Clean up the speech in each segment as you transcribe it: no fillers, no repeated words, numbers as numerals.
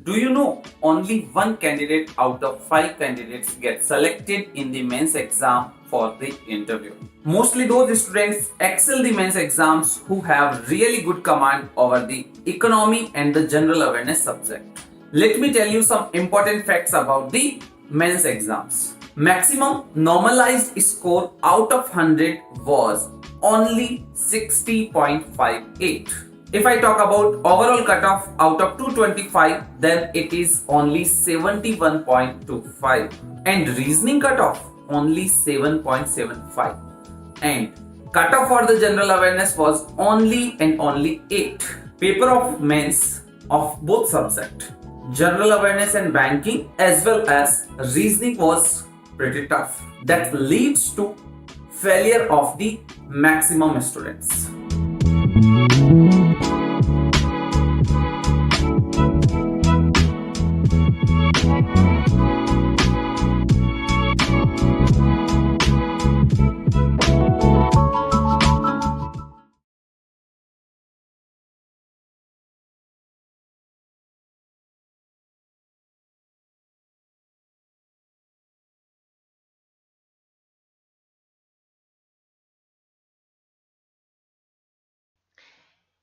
Do you know only one candidate out of five candidates gets selected in the mains exam for the interview? Mostly those students excel the mains exams who have really good command over the economy and the general awareness subject. Let me tell you some important facts about the mains exams. Maximum normalized score out of 100 was only 60.58. If I talk about overall cutoff out of 225, then it is only 71.25. And reasoning cutoff only 7.75. And cutoff for the general awareness was only and only 8. Paper of mains of both subject, general awareness and banking as well as reasoning was pretty tough. That leads to failure of the maximum students.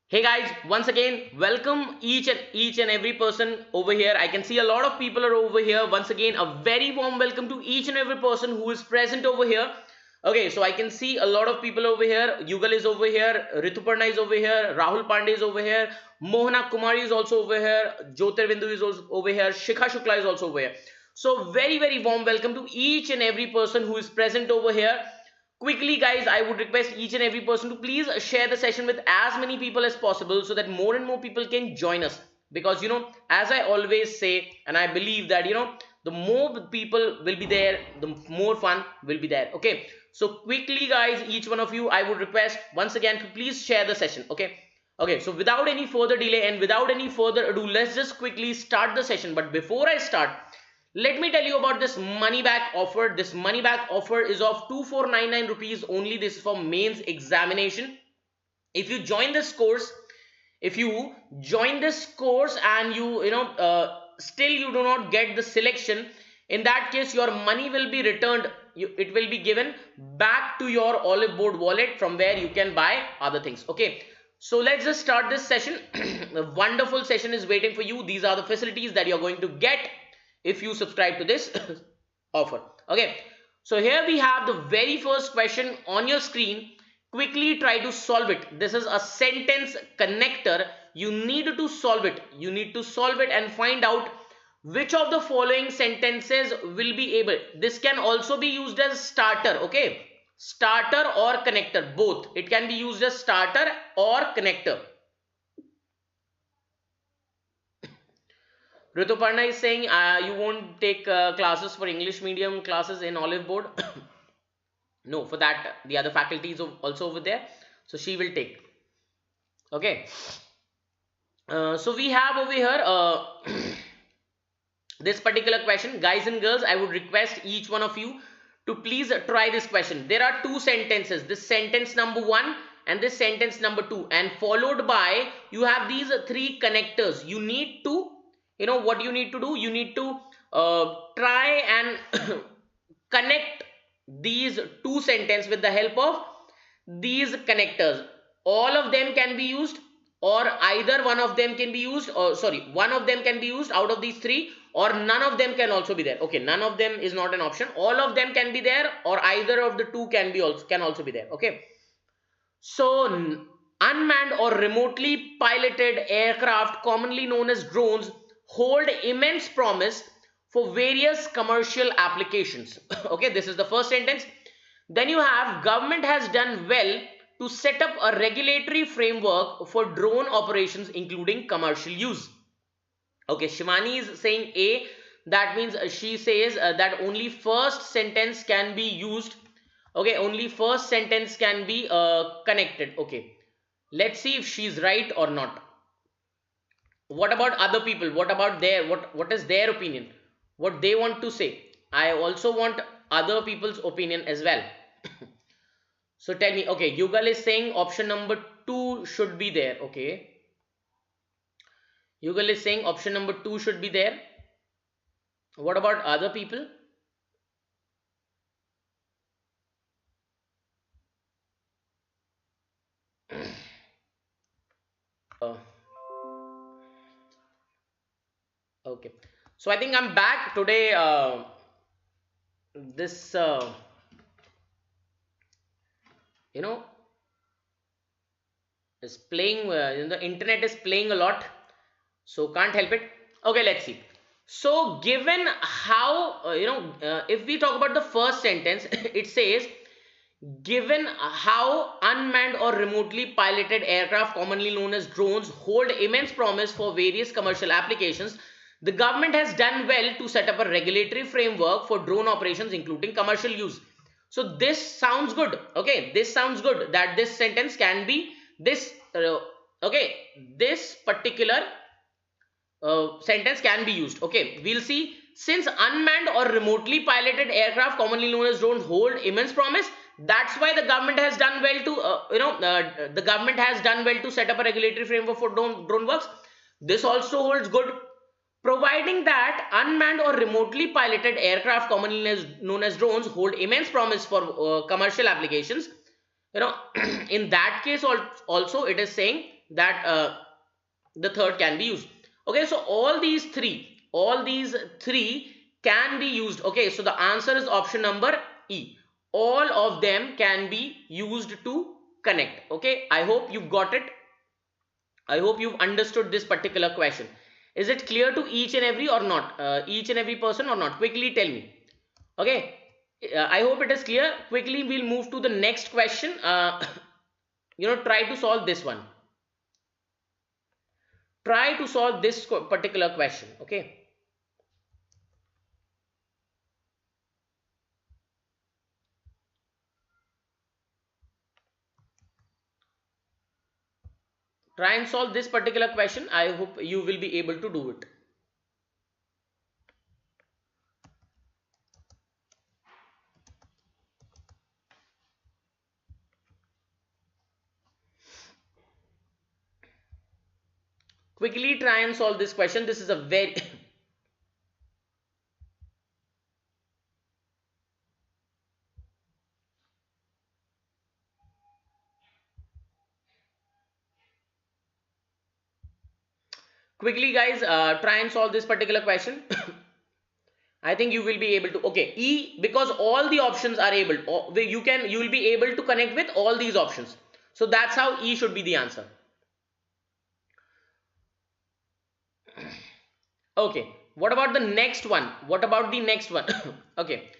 Hey guys, once again, welcome each and every person over here. I can see a lot of people are over here. Once again, a very warm welcome to each and every person who is present over here. Okay, so I can see a lot of people over here. Yugal is over here, Rituparna is over here, Rahul Pandey is over here, Mohana Kumari is also over here, Jyotirvindu is also over here, Shikha Shukla is also over here. So very warm welcome to each and every person who is present over here. Quickly guys, I would request each and every person to please share the session with as many people as possible so that more and more people can join us, because as I always say, and I believe that the more people will be there, the more fun will be there. Okay, so quickly guys, each one of you, I would request once again to please share the session. Okay, so without any further delay and without any further ado, let's just quickly start the session. But before I start, let me tell you about this money back offer. This money back offer is of 2499 rupees only. This is for mains examination. If you join this course, and still you do not get the selection, in that case your money will be returned. It will be given back to your Oliveboard wallet from where you can buy other things. Okay, so let's just start this session. A wonderful session is waiting for you. These are the facilities that you're going to get if you subscribe to this offer. Okay, so here we have the very first question on your screen. Quickly try to solve it. This is a sentence connector. You need to solve it. And find out which of the following sentences will be able. This can also be used as starter. Okay, starter or connector, both. It can be used as starter or connector. Rituparna is saying you won't take classes for English medium classes in Oliveboard. No, for that the other faculty is also over there, so she will take. Okay, so we have over here this particular question. Guys and girls, I would request each one of you to please try this question. There are two sentences, this sentence number 1 and this sentence number 2, and followed by you have these three connectors. You need to, what you need to do, you need to try and connect these two sentences with the help of these connectors. All of them can be used, or either one of them can be used, or sorry, one of them can be used out of these three, or none of them can also be there. Okay, none of them is not an option. All of them can be there, or either of the two can also be there. Okay, so unmanned or remotely piloted aircraft, commonly known as drones, hold immense promise for various commercial applications. Okay, this is the first sentence. Then you have government has done well to set up a regulatory framework for drone operations including commercial use. Okay, Shivani is saying A. That means she says that only first sentence can be used. Okay, only first sentence can be connected. Okay, let's see if she's right or not. What about other people? What about what is their opinion? What they want to say? I also want other people's opinion as well. So tell me. Okay, Yugal is saying option number 2 should be there. Okay, Yugal is saying option number 2 should be there. What about other people? Uh, okay. So I think I'm back today. This, you know, is playing, the internet is playing a lot. So can't help it. Okay, let's see. So given how, if we talk about the first sentence, it says, given how unmanned or remotely piloted aircraft, commonly known as drones, hold immense promise for various commercial applications, the government has done well to set up a regulatory framework for drone operations, including commercial use. So this sounds good. Okay, this sounds good that this sentence can be this. Okay, this particular sentence can be used. Okay, we'll see. Since unmanned or remotely piloted aircraft, commonly known as drones, hold immense promise, that's why the government has done well to the government has done well to set up a regulatory framework for drone works. This also holds good, providing that unmanned or remotely piloted aircraft, commonly known as drones, hold immense promise for commercial applications. In that case also it is saying that the third can be used. Okay, so all these three can be used. Okay, so the answer is option number E. All of them can be used to connect. Okay, I hope you got it. I hope you've understood this particular question. Is it clear to each and every or not? Each and every person or not? Quickly tell me. Okay, I hope it is clear. Quickly we'll move to the next question. Try to solve this one. Try to solve this particular question. Okay. Try and solve this particular question. I hope you will be able to do it. Quickly try and solve this question. This is a very quickly guys, try and solve this particular question. I think you will be able to. Okay, E, because all the options are able, you will be able to connect with all these options. So that's how E should be the answer. Okay, what about the next one? What about the next one? Okay,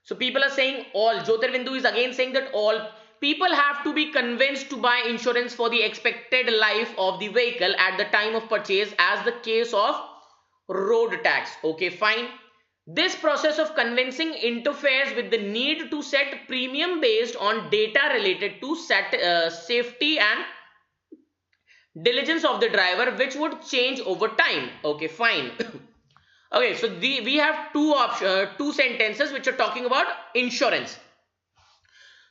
so people are saying all. Jyotirbindu is again saying that all people have to be convinced to buy insurance for the expected life of the vehicle at the time of purchase, as the case of road tax. Okay, fine. This process of convincing interferes with the need to set premium based on data related to safety and diligence of the driver, which would change over time. Okay, fine. Okay, so we have two sentences which are talking about insurance.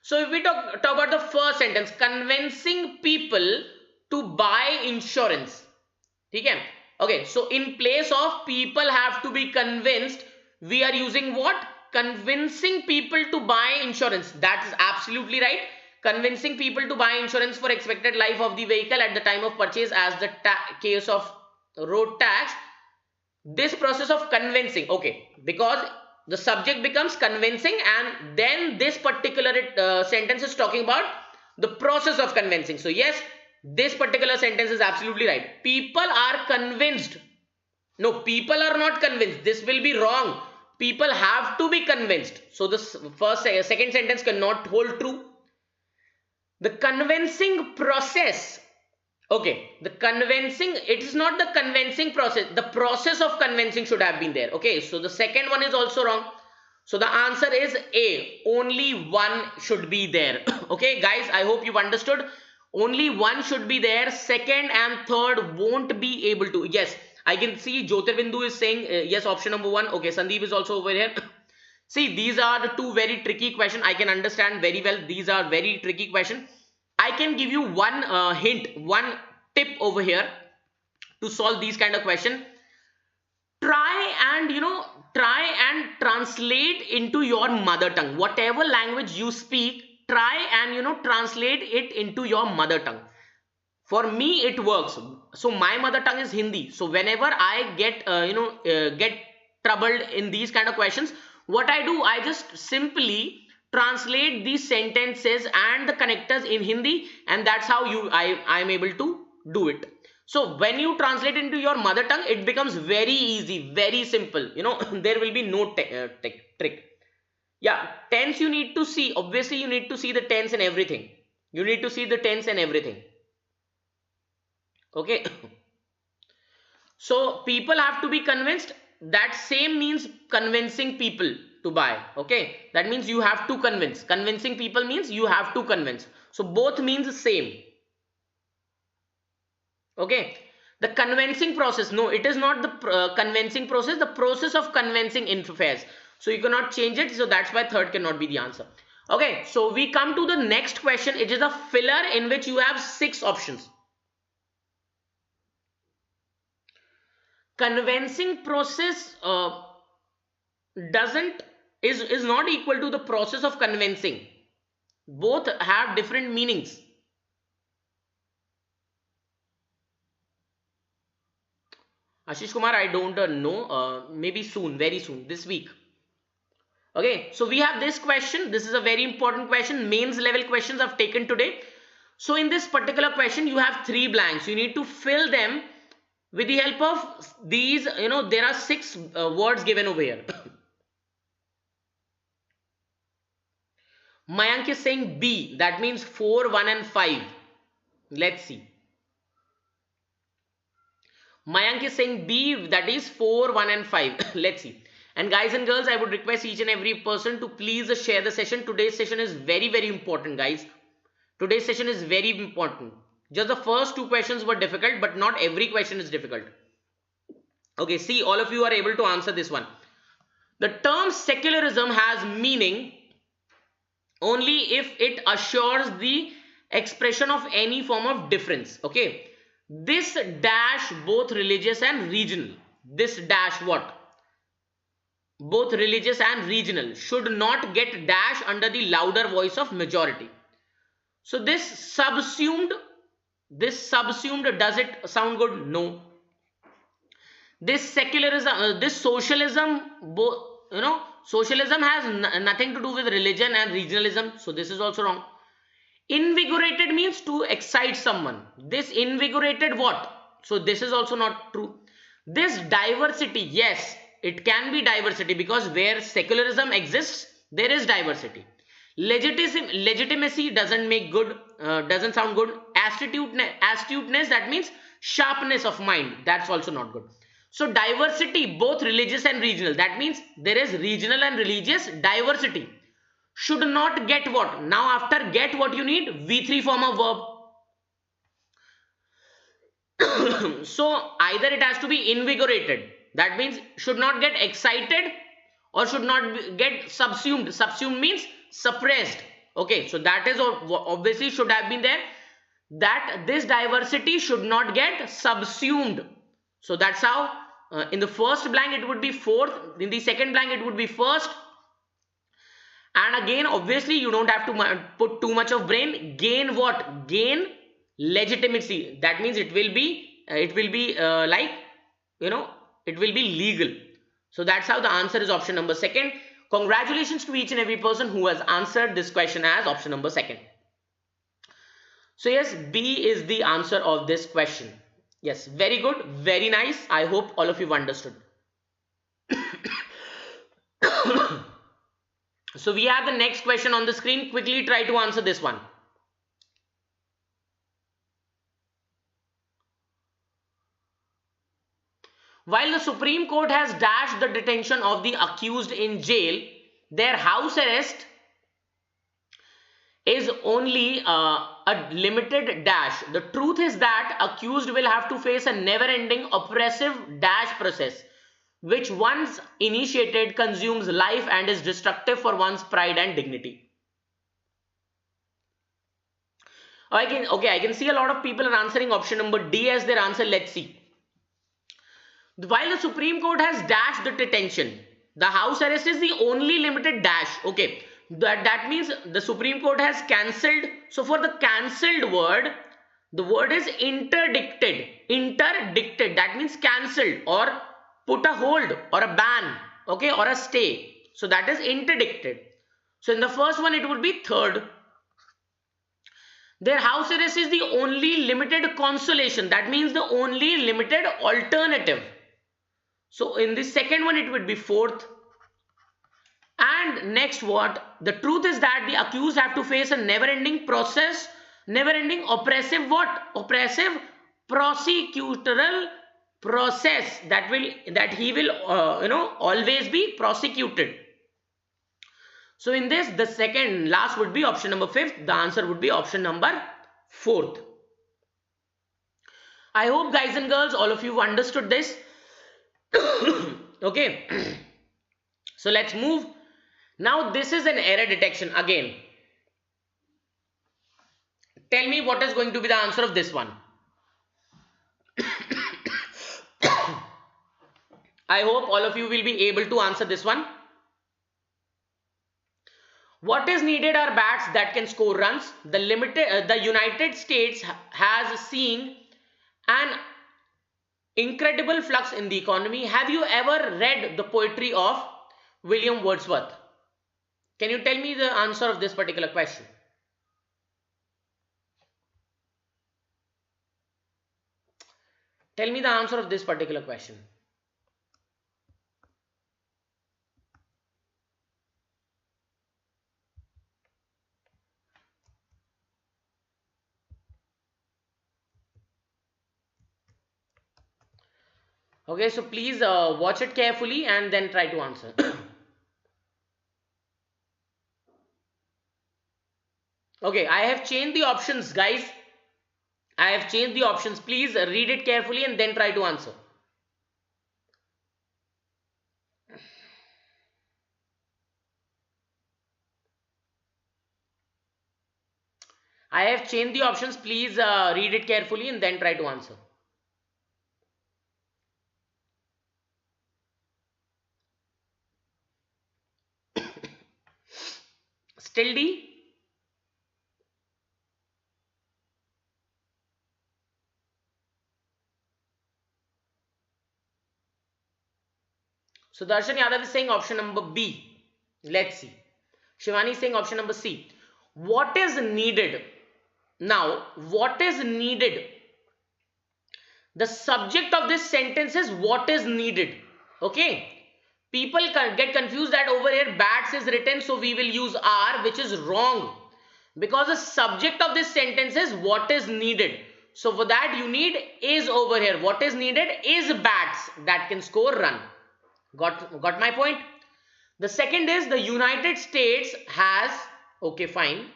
So if we talk about the first sentence, convincing people to buy insurance. Okay, okay, so in place of people have to be convinced, we are using what? Convincing people to buy insurance. That is absolutely right. Convincing people to buy insurance for expected life of the vehicle at the time of purchase, as the case of road tax. This process of convincing, okay, because the subject becomes convincing, and then this particular sentence is talking about the process of convincing. So yes, this particular sentence is absolutely right. People are convinced. No, people are not convinced. This will be wrong. People have to be convinced. So this second sentence cannot hold true. The convincing process. Okay, the convincing, it is not the convincing process. The process of convincing should have been there. Okay, so the second one is also wrong. So the answer is A. Only one should be there. Okay, guys, I hope you've understood. Only one should be there. Second and third won't be able to. Yes, I can see Jyotirbindu is saying yes, option number 1. Okay, Sandeep is also over here. See, these are the two very tricky questions. I can understand very well. These are very tricky questions. I can give you one hint, one tip over here. to solve these kind of question. Try and try and translate into your mother tongue. Whatever language you speak, try and translate it into your mother tongue. For me it works. So my mother tongue is Hindi, so whenever I get troubled in these kind of questions, what I do, I just simply translate these sentences and the connectors in Hindi, and that's how I am able to do it. So when you translate into your mother tongue, it becomes very easy, very simple. There will be no trick. Yeah, tense you need to see. Obviously you need to see the tense and everything. You need to see the tense and everything. Okay. So people have to be convinced. That same means convincing people to buy. Okay, that means you have to convince. Convincing people means you have to convince. So both means same. Okay, the convincing process, no, it is not the convincing process, the process of convincing interferes. So you cannot change it, so that's why third cannot be the answer. Okay, so we come to the next question. It is a filler in which you have 6 options. Convincing process is not equal to the process of convincing. Both have different meanings. Ashish Kumar, I don't know. Maybe soon, very soon, this week. Okay, so we have this question. This is a very important question. Mains level questions I've taken today. So in this particular question, you have 3 blanks. You need to fill them with the help of these. There are 6 words given over here. Mayank is saying B. That means 4, 1 and 5. Let's see. Mayank is saying B, that is 4, 1 and 5. Let's see. And guys and girls, I would request each and every person to please share the session. Today's session is very, very important, guys. Today's session is very important. Just the first 2 questions were difficult, but not every question is difficult. Okay, see, all of you are able to answer this one. The term secularism has meaning only if it assures the expression of any form of difference. Okay, this dash both religious and regional. This dash what? Both religious and regional should not get dash under the louder voice of majority. So this subsumed, does it sound good? No. This secularism, this socialism, socialism has nothing to do with religion and regionalism. So this is also wrong. Invigorated means to excite someone. This invigorated what? So this is also not true. This diversity, yes, it can be diversity, because where secularism exists, there is diversity. Legitimacy doesn't make good, doesn't sound good. Astuteness, that means sharpness of mind. That's also not good. So diversity, both religious and regional. That means there is regional and religious diversity. Should not get what? Now after get what you need? V3 form of verb. So either it has to be invigorated. That means should not get excited, or should not get subsumed. Subsumed means suppressed. Okay, so that is obviously should have been there. That this diversity should not get subsumed. So that's how in the first blank it would be fourth. In the second blank it would be first. And again, obviously, you don't have to put too much of brain. Gain what? Gain legitimacy. That means it will be like, it will be legal. So that's how the answer is option number 2. Congratulations to each and every person who has answered this question as option number 2. So yes, B is the answer of this question. Yes, very good, very nice. I hope all of you have understood. So we have the next question on the screen. Quickly try to answer this one. While the Supreme Court has dashed the detention of the accused in jail, their house arrest is only a limited dash. The truth is that accused will have to face a never-ending oppressive dash process, which once initiated consumes life and is destructive for one's pride and dignity. I can see a lot of people are answering option number D as their answer. Let's see. While the Supreme Court has dashed the detention, the house arrest is the only limited dash. Okay, that means the Supreme Court has cancelled. So for the cancelled word, the word is interdicted. Interdicted, that means cancelled or put a hold or a ban, okay, or a stay. So that is interdicted. So in the first one, it would be third. Their house arrest is the only limited consolation. That means the only limited alternative. So in the second one, it would be fourth. And next what? The truth is that the accused have to face a never-ending process, never-ending oppressive what? Oppressive prosecutorial process that he will always be prosecuted. So in this, the second last would be option number fifth. The answer would be option number fourth. I hope guys and girls, all of you understood this. Okay. So let's move. Now this is an error detection again. Tell me what is going to be the answer of this one. I hope all of you will be able to answer this one. What is needed are bats that can score runs. The United States has seen an incredible flux in the economy. Have you ever read the poetry of William Wordsworth? Can you tell me the answer of this particular question? Tell me the answer of this particular question. Okay, so please watch it carefully and then try to answer. Okay, I have changed the options, guys. I have changed the options. Please read it carefully and then try to answer. I have changed the options. Please read it carefully and then try to answer. Still D? So Darshan Yadav is saying option number B. Let's see. Shivani is saying option number C. What is needed? Now, what is needed? The subject of this sentence is what is needed. Okay. People get confused that over here bats is written, so we will use are, which is wrong. Because the subject of this sentence is what is needed. So for that you need is over here. What is needed is bats that can score run. Got my point? The second is the United States has, okay fine.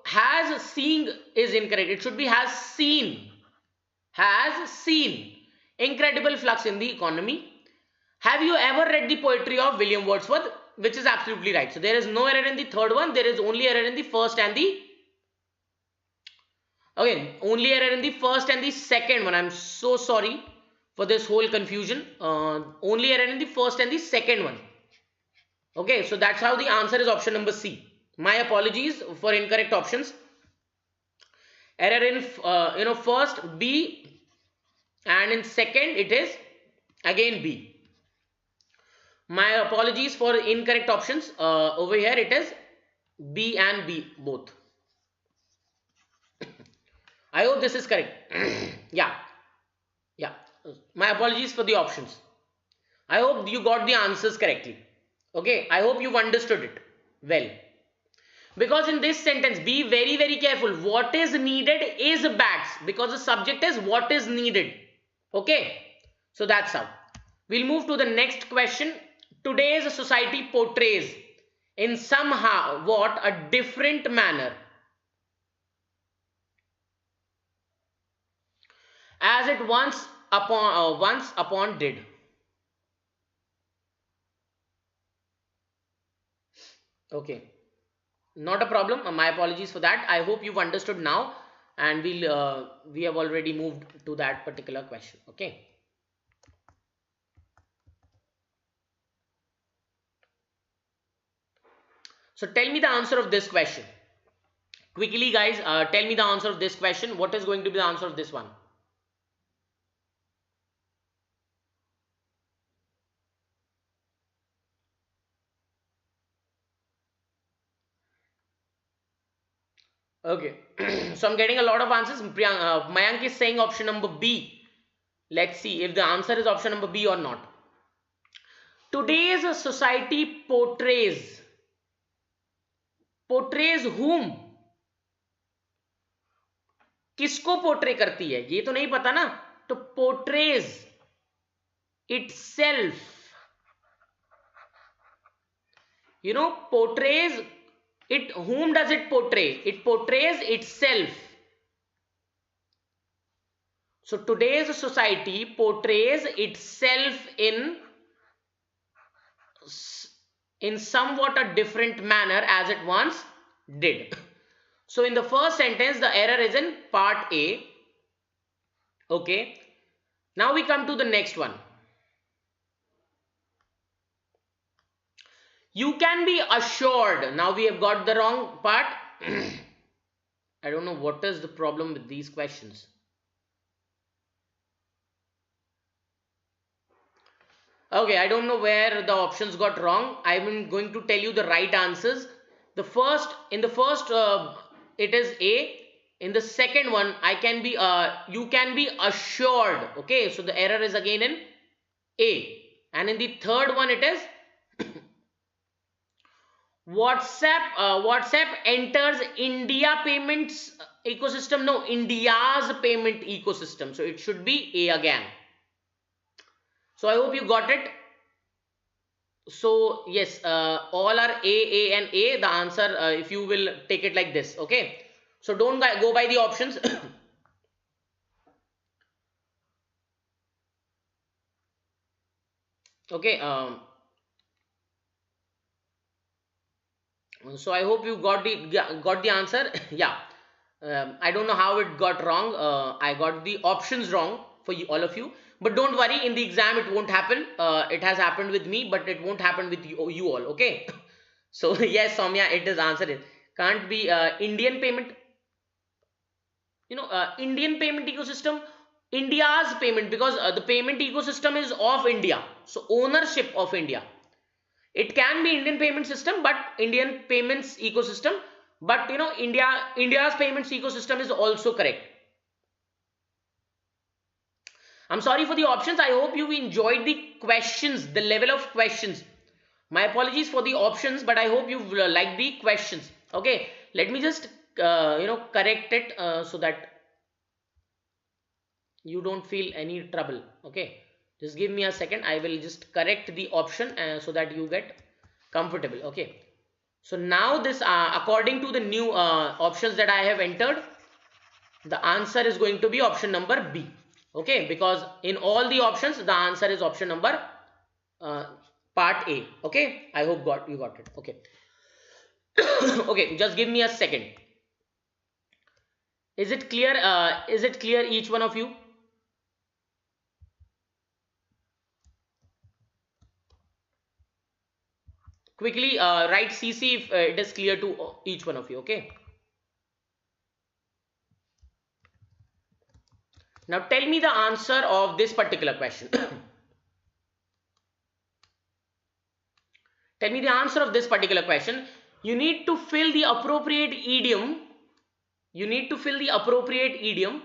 Has seen is incorrect. It should be has seen. Has seen incredible flux in the economy. Have you ever read the poetry of William Wordsworth? Which is absolutely right. So there is no error in the third one. There is only error in the first and the only error in the first and the second one. I'm so sorry for this whole confusion. Only error in the first and the second one. Okay, so that's how the answer is option number C. My apologies for incorrect options. Error in first B, and in second it is again B. My apologies for incorrect options. Over here it is B and B both. I hope this is correct. Yeah. My apologies for the options. I hope you got the answers correctly. Okay, I hope you've understood it well. Because in this sentence, be very, very careful. What is needed is bats, because the subject is what is needed. Okay, so that's how. We'll move to the next question. Today's society portrays in somehow what a different manner as it once upon did. Okay, not a problem. My apologies for that. I hope you've understood now, and we have already moved to that particular question. Okay. So tell me the answer of this question. Quickly, guys, tell me the answer of this question. What is going to be the answer of this one? Okay. So I'm getting a lot of answers. Mayank is saying option number B. Let's see if the answer is option number B or not. Today's society portrays whom? किसको portray करती है ये तो नहीं पता ना. तो portrays itself, portrays it. Whom does it portray? It portrays itself. So today's society portrays itself in somewhat a different manner as it once did. So in the first sentence, the error is in part A. Okay. Now we come to the next one. You can be assured. Now we have got the wrong part. I don't know what is the problem with these questions. Okay, I don't know where the options got wrong. I'm going to tell you the right answers. In the first, it is A. In the second one, you can be assured. Okay, so the error is again in A. And in the third one, it is WhatsApp enters India payments ecosystem. No, India's payment ecosystem. So it should be A again. So I hope you got it. So yes, all are A and A. The answer, if you will take it like this. Okay. So don't go by the options. Okay. So I hope you got the answer. Yeah. I don't know how it got wrong. I got the options wrong for all of you. But don't worry, in the exam it won't happen. It has happened with me, but it won't happen with you all. Okay. So yes, Soumya, it is answered. Can't be Indian payment. Indian payment ecosystem, India's payment, because the payment ecosystem is of India. So ownership of India. It can be Indian payment system, but Indian payments ecosystem. But India's payments ecosystem is also correct. I'm sorry for the options. I hope you enjoyed the questions, the level of questions. My apologies for the options, but I hope you liked the questions. Okay, let me just correct it so that you don't feel any trouble. Okay, just give me a second. I will just correct the option so that you get comfortable. Okay, so now this according to the new options that I have entered, the answer is going to be option number B. Okay, because in all the options the answer is option number part A. Okay, I hope you got it. Okay. Okay, just give me a second. Is it clear? Is it clear, each one of you? Quickly write CC if it is clear to each one of you. Okay. Now tell me the answer of this particular question. Tell me the answer of this particular question. You need to fill the appropriate idiom. You need to fill the appropriate idiom.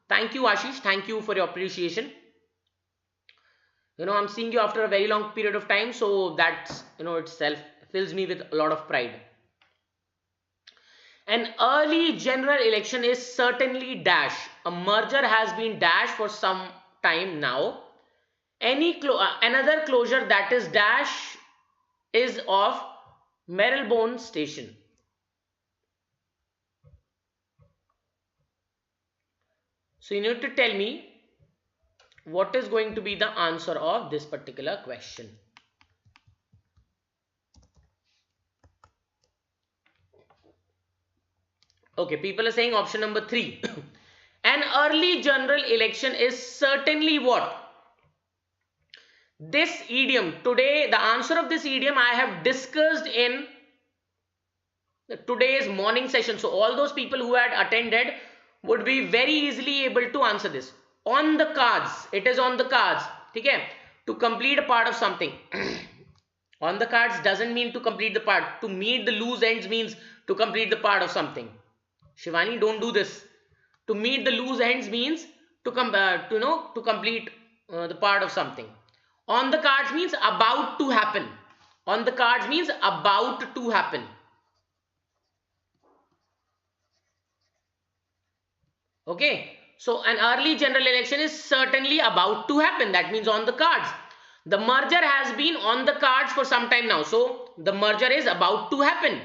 Thank you, Ashish. Thank you for your appreciation. I'm seeing you after a very long period of time, so that's itself fills me with a lot of pride. An early general election is certainly dash. A merger has been dash for some time now. Another closure that is dash is of Marylebone Station. So you need to tell me what is going to be the answer of this particular question. Okay, people are saying option number 3. An early general election is certainly what? This idiom, today, the answer of this idiom I have discussed in today's morning session. So all those people who had attended would be very easily able to answer this. On the cards, it is on the cards. Okay, to complete a part of something. On the cards doesn't mean to complete the part. To meet the loose ends means to complete the part of something. Shivani, don't do this. To meet the loose ends means to complete the part of something. On the cards means about to happen. On the cards means about to happen. Okay, so an early general election is certainly about to happen. That means on the cards. The merger has been on the cards for some time now. So the merger is about to happen.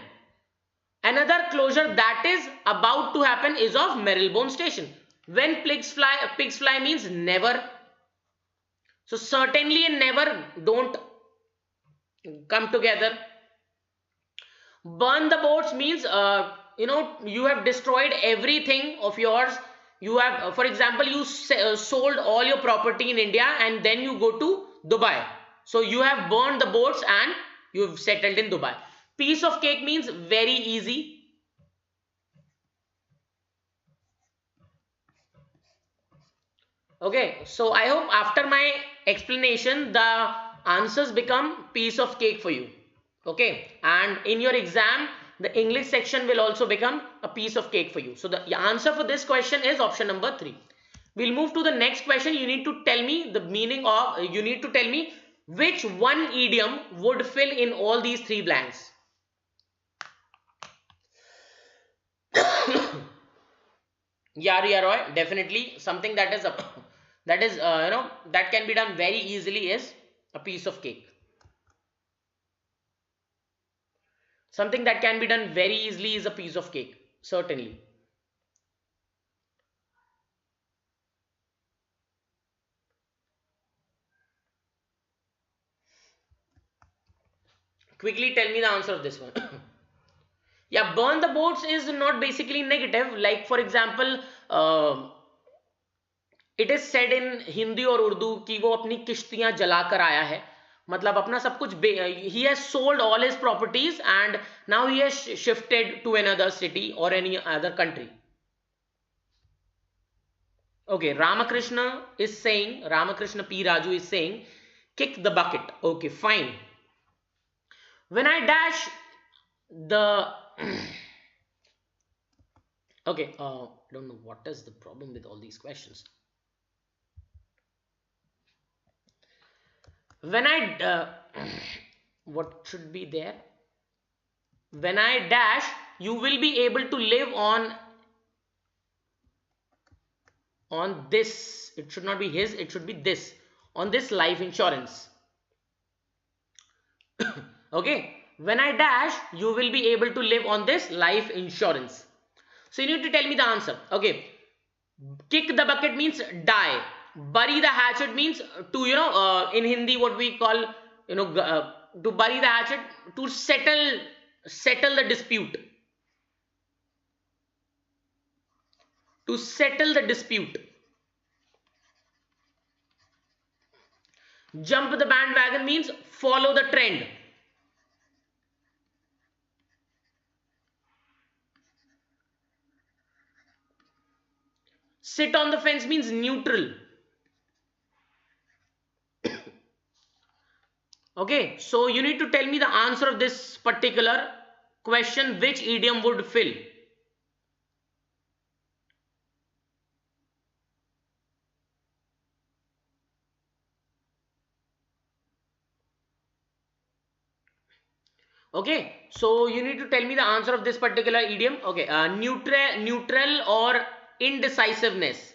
Another closure that is about to happen is of Marylebone Station. When pigs fly means never. So certainly and never don't come together. Burn the boats means you have destroyed everything of yours. You have, for example, you sold all your property in India and then you go to Dubai. So you have burned the boats and you have settled in Dubai. Piece of cake means very easy. Okay, so I hope after my explanation the answers become piece of cake for you. Okay, and in your exam the English section will also become a piece of cake for you. So the answer for this question is option number 3. We'll move to the next question. You need to tell me the meaning of, you need to tell me which one idiom would fill in all these 3 blanks. Yeah, Roy, definitely something that is that can be done very easily is a piece of cake. Something that can be done very easily is a piece of cake, certainly. Quickly tell me the answer of this one. Yeah, burn the boats is not basically negative. Like for example, it is said in Hindi or Urdu कि वो अपनी किश्तियां जलाकर आया है. मतलब अपना सब कुछ he has sold all his properties and now he has shifted to another city or any other country. Okay, Ramakrishna P. Raju is saying kick the bucket. Okay, fine. When I dash the okay, don't know what is the problem with all these questions. When I what should be there? When I dash, you will be able to live on this. It should not be his, it should be this. On this life insurance. Okay, when I dash, you will be able to live on this life insurance. So you need to tell me the answer. Okay, kick the bucket means die. Bury the hatchet means to in Hindi what we call to bury the hatchet, to settle the dispute. To settle the dispute. Jump the bandwagon means follow the trend. Sit on the fence means neutral. Okay, so you need to tell me the answer of this particular question, which idiom would fill. Okay, so you need to tell me the answer of this particular idiom. Okay, neutral or indecisiveness.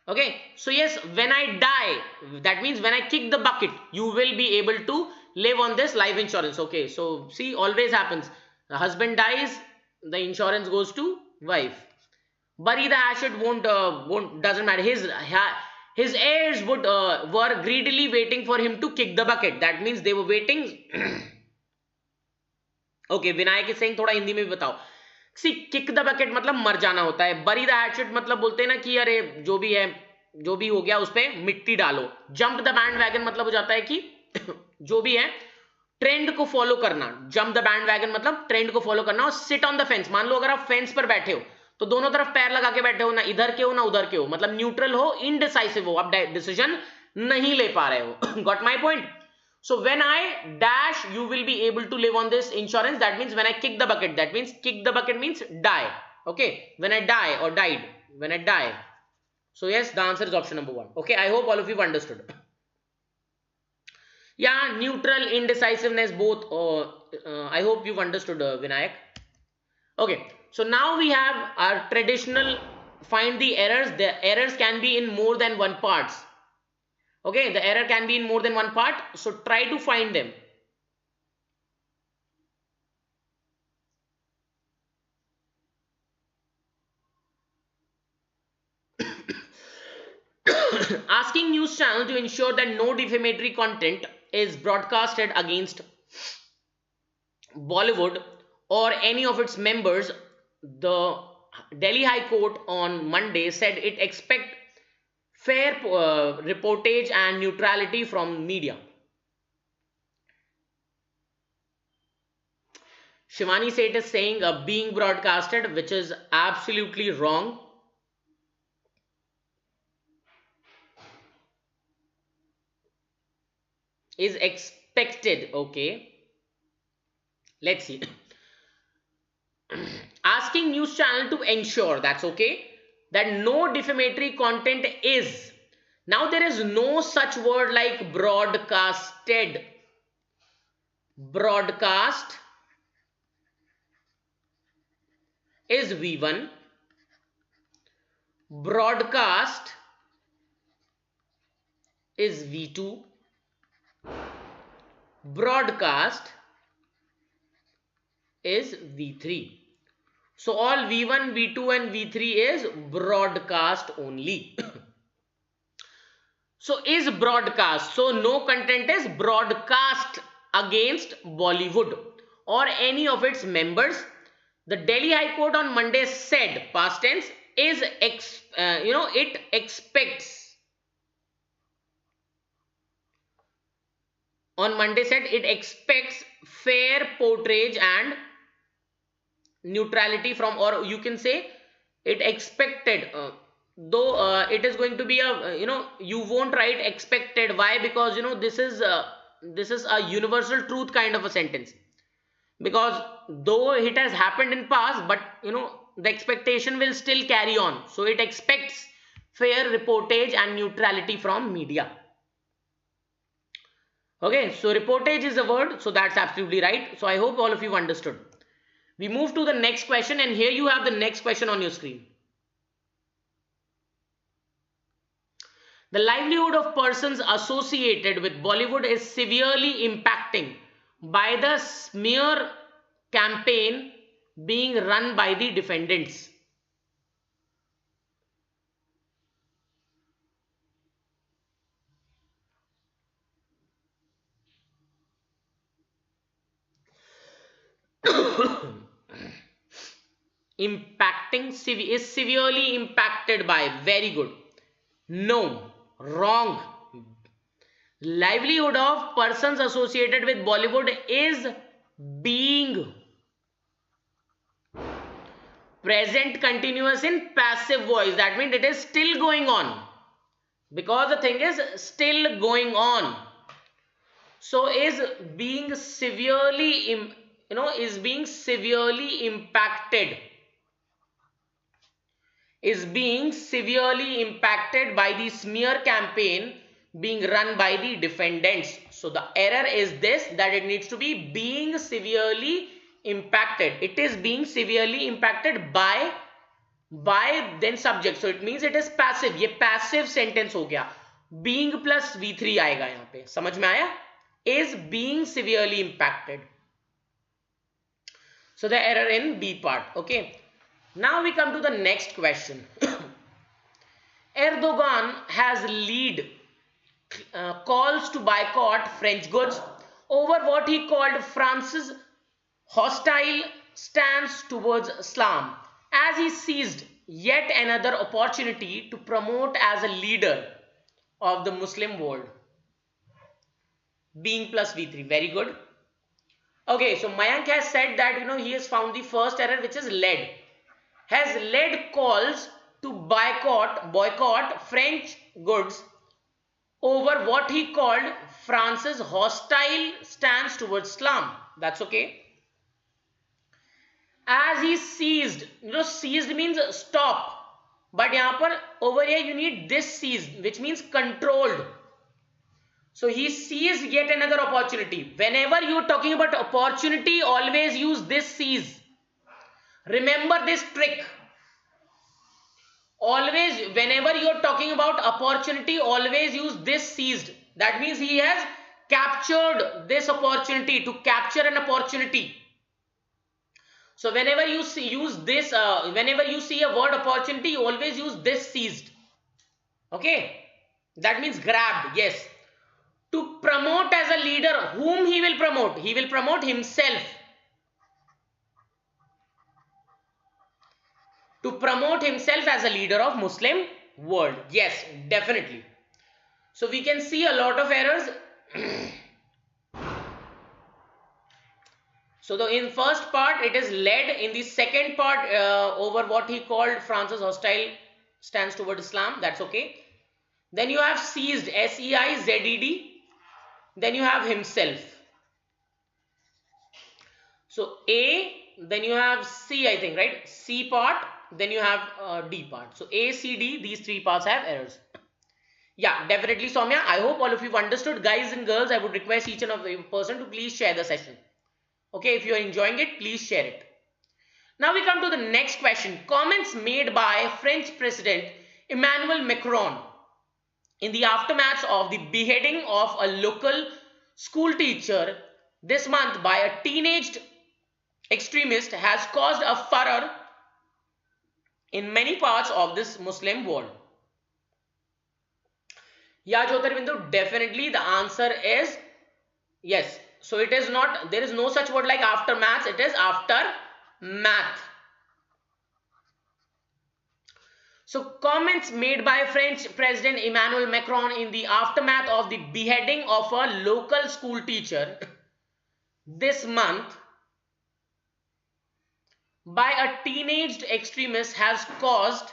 Okay, so yes, when I die, that means when I kick the bucket, you will be able to live on this life insurance. Okay, so see, always happens. The husband dies, the insurance goes to wife. Bury the hatchet won't doesn't matter. His heirs were greedily waiting for him to kick the bucket. That means they were waiting okay, Vinayak is saying, थोड़ा हिंदी में भी बताओ। सी kick the bucket मतलब मर जाना होता है, बरी द हैचेट मतलब बोलते हैं ना कि अरे जो भी है, जो भी हो गया उस पे मिट्टी डालो। जंप द बैंड वैगन मतलब हो जाता है कि जो भी है ट्रेंड को फॉलो करना। जंप द बैंड वैगन मतलब ट्रेंड को फॉलो करना। और सिट ऑन द फेंस, मान लो अगर आप फेंस पर बैठे हो तो दोनों तरफ पैर लगा के बैठे हो, ना इधर के हो ना उधर के हो, मतलब न्यूट्रल हो, इनडिसाइसिव हो, आप डिसीजन नहीं ले पा रहे हो। Got my point? So when I dash, you will be able to live on this insurance. That means when I kick the bucket, that means kick the bucket means die. Okay, when I die or died, when I die. So yes, the answer is option number 1. Okay, I hope all of you have understood. Yeah, neutral, indecisiveness, both. I hope you've understood, Vinayak. Okay, so now we have our traditional find the errors. The errors can be in more than one parts. Okay, the error can be in more than one part, so try to find them. Asking news channel to ensure that no defamatory content is broadcasted against Bollywood or any of its members. The Delhi High Court on Monday said it expect fair reportage and neutrality from media. Shivani Seth is saying being broadcasted, which is absolutely wrong. Is expected. Okay, let's see. Asking news channel to ensure, that's okay, that no defamatory content is. Now there is no such word like broadcasted. Broadcast is V1. Broadcast is V2. Broadcast is V3. So all V1, V2 and V3 is broadcast only. So is broadcast. So no content is broadcast against Bollywood or any of its members. The Delhi High Court on Monday said, past tense, is it expects. On Monday said it expects fair portrayage and neutrality from, or you can say it expected, though it is going to be a, you won't write expected. Why? Because this is a universal truth kind of a sentence, because though it has happened in past, but the expectation will still carry on. So it expects fair reportage and neutrality from media. Okay, so reportage is a word, so that's absolutely right. So I hope all of you understood. We move to the next question, and here you have the next question on your screen. The livelihood of persons associated with Bollywood is severely impacting by the smear campaign being run by the defendants. Impacting is severely impacted by. Very good. No, wrong. Livelihood of persons associated with Bollywood is being. Present continuous in passive voice. That means it is still going on, because the thing is still going on. So is being severely is being severely impacted, is being severely impacted by the smear campaign being run by the defendants. So the error is this, that it needs to be being severely impacted. It is being severely impacted by then subject. So it means it is passive. ये passive sentence हो गया. Being plus V3 आएगा यहाँ पे. समझ में आया? Is being severely impacted. So the error in B part. Okay. Now we come to the next question. Erdogan has lead calls to boycott French goods over what he called France's hostile stance towards Islam, as he seized yet another opportunity to promote as a leader of the Muslim world. Being plus V3, very good. Okay, so Mayank has said that he has found the first error, which is led. Has led calls to boycott French goods over what he called France's hostile stance towards Islam. That's okay. As he seized, seized means stop, but over here you need this seized, which means controlled. So he seized yet another opportunity. Whenever you are talking about opportunity, always use this seize. Remember this trick. Always, whenever you are talking about opportunity, always use this seized. That means he has captured this opportunity, to capture an opportunity. So whenever you use this, whenever you see a word opportunity, you always use this seized. Okay, that means grabbed. Yes. To promote as a leader, whom he will promote? He will promote himself. To promote himself as a leader of Muslim world. Yes, definitely. So we can see a lot of errors. So in first part it is led. In the second part, over what he called France's hostile stance toward Islam. That's okay. Then you have seized, S-E-I-Z-E-D. Then you have himself. So A, then you have C, I think, right? C part, then you have D part. So A, C, D, these three parts have errors. Yeah, definitely, Soumya. I hope all of you have understood. Guys and girls, I would request each and every person to please share the session. Okay, if you are enjoying it, please share it. Now we come to the next question. Comments made by French President Emmanuel Macron in the aftermath of the beheading of a local school teacher this month by a teenaged extremist has caused a furor in many parts of this Muslim world. Yeah, Jyotirbindo, definitely the answer is yes. So it is not, there is no such word like aftermath, it is aftermath. So comments made by French President Emmanuel Macron in the aftermath of the beheading of a local school teacher this month by a teenaged extremist has caused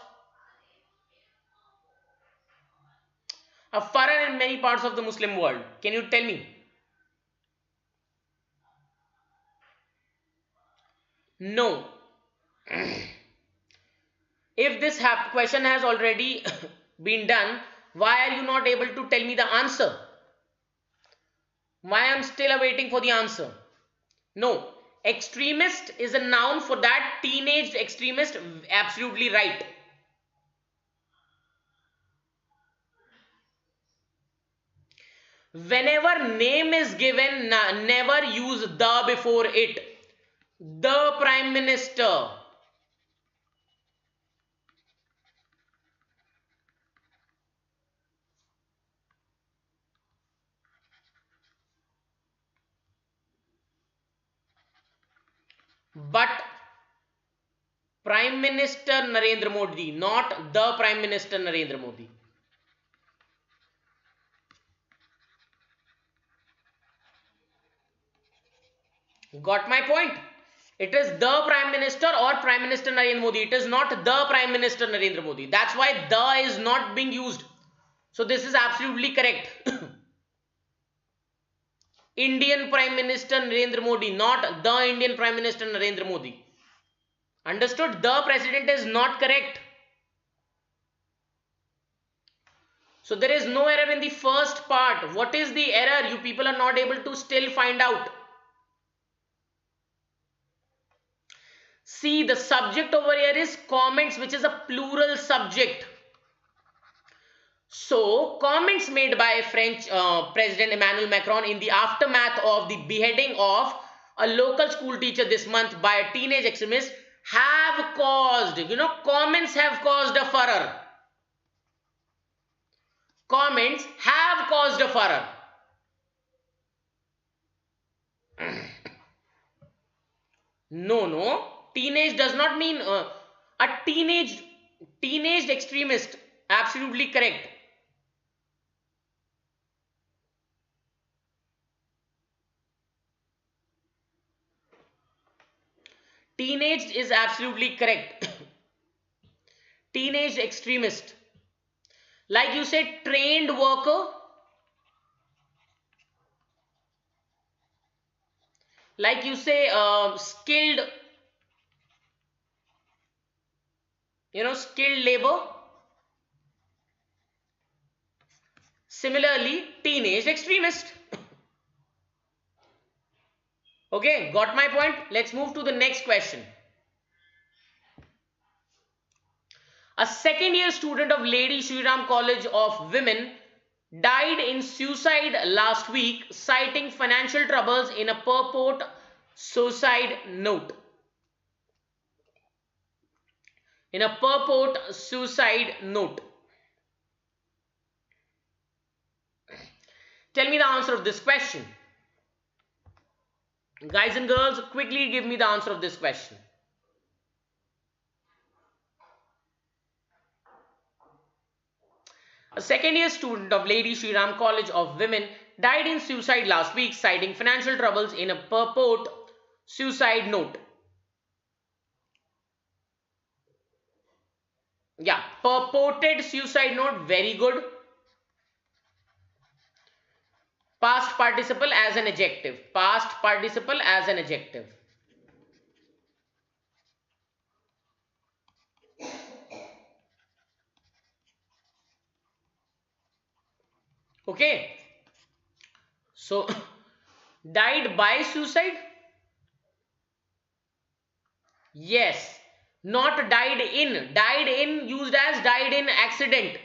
a furor in many parts of the Muslim world. Can you tell me? No. If this question has already been done, why are you not able to tell me the answer? Why I am still awaiting for the answer? No. Extremist is a noun for that teenaged extremist. Absolutely right. Whenever name is given, never use the before it. The Prime Minister. But Prime Minister Narendra Modi, not the Prime Minister Narendra Modi. Got my point? It is the Prime Minister or Prime Minister Narendra Modi. It is not the Prime Minister Narendra Modi. That's why the is not being used. So this is absolutely correct. Indian Prime Minister Narendra Modi, not the Indian Prime Minister Narendra Modi. Understood? The President is not correct. So there is no error in the first part. What is the error? You people are not able to still find out. See, the subject over here is comments, which is a plural subject. So, comments made by French President Emmanuel Macron in the aftermath of the beheading of a local school teacher this month by a teenage extremist have caused, comments have caused a furor. Comments have caused a furor. No, teenage does not mean a teenage extremist. Absolutely correct. Teenage is absolutely correct. Teenage extremist. Like you said, trained worker. Like you say, skilled, skilled labor. Similarly, teenage extremist. Okay, got my point? Let's move to the next question. A second year student of Lady Shriram College of Women died in suicide last week, citing financial troubles in a purport suicide note. In a purport suicide note. Tell me the answer of this question. Guys and girls, quickly give me the answer of this question. A second year student of Lady Shriram College of Women died in suicide last week, citing financial troubles in a purport suicide note. Yeah, purported suicide note, very good. Past participle as an adjective. Past participle as an adjective. Okay. So, died by suicide? Yes. Not died in. Died in used as died in accident.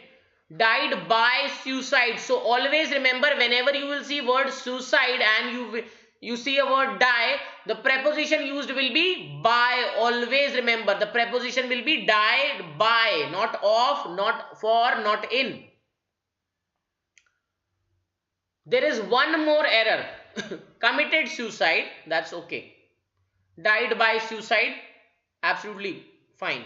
Died by suicide. So, always remember, whenever you will see word suicide and you see a word die, the preposition used will be by. Always remember, the preposition will be died by, not of, not for, not in. There is one more error. Committed suicide, that's okay. Died by suicide, absolutely fine.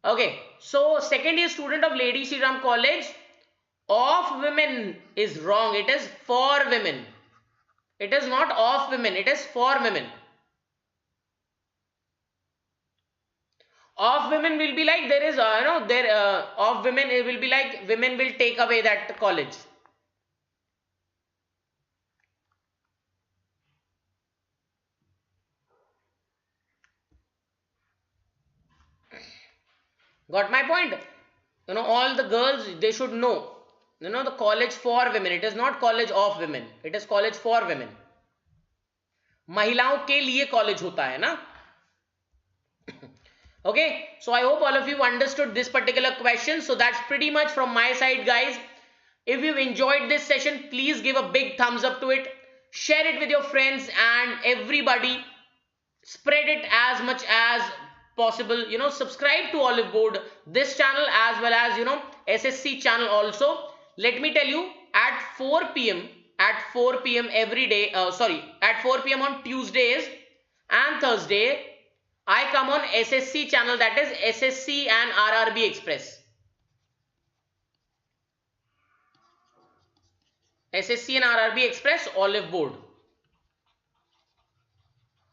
Okay, so second year student of Lady Shriram College of Women is wrong. It is for women. It is not of women, it is for women. Of women will be like there is, of women it will be like women will take away that college. Got my point? All the girls, they should know. The college for women. It is not college of women. It is college for women. महिलाओं के लिए college होता है ना. Okay, so I hope all of you understood this particular question. So that's pretty much from my side, guys. If you've enjoyed this session, please give a big thumbs up to it. Share it with your friends and everybody. Spread it as much as possible. Subscribe to Oliveboard, this channel, as well as SSC channel also. Let me tell you, at 4 p.m. every day, at 4 p.m. on Tuesdays and Thursday, I come on SSC channel, that is SSC and RRB Express. SSC and RRB Express Oliveboard.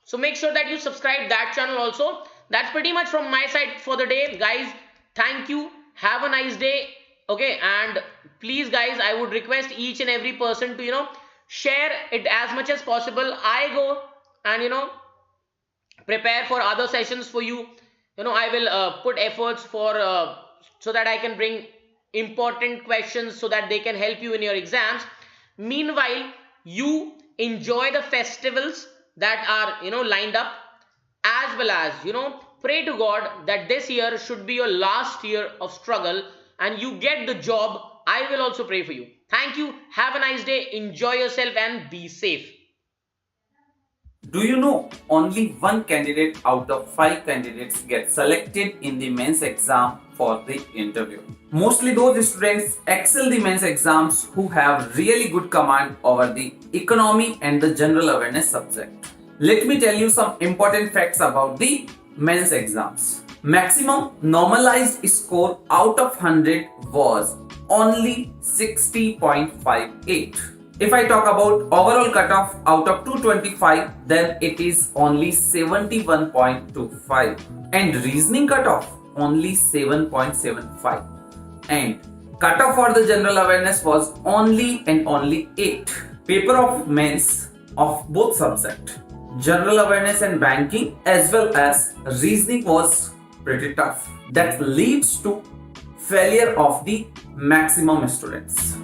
So make sure that you subscribe that channel also. That's pretty much from my side for the day, guys. Thank you. Have a nice day. Okay, and please, guys, I would request each and every person to share it as much as possible. I go and prepare for other sessions for you. I will put efforts for so that I can bring important questions so that they can help you in your exams. Meanwhile, you enjoy the festivals that are lined up, as well as pray to God that this year should be your last year of struggle and you get the job. I will also pray for you. Thank you. Have a nice day. Enjoy yourself and be safe. Do you know only one candidate out of 5 candidates get selected in the mains exam for the interview? Mostly those students excel the mains exams who have really good command over the economy and the general awareness subject. Let me tell you some important facts about the mains exams. Maximum normalized score out of 100 was only 60.58. If I talk about overall cutoff out of 225, then it is only 71.25. And reasoning cutoff only 7.75. And cutoff for the general awareness was only and only 8. Paper of mains of both subject, general awareness and banking as well as reasoning, was pretty tough. That leads to failure of the maximum students.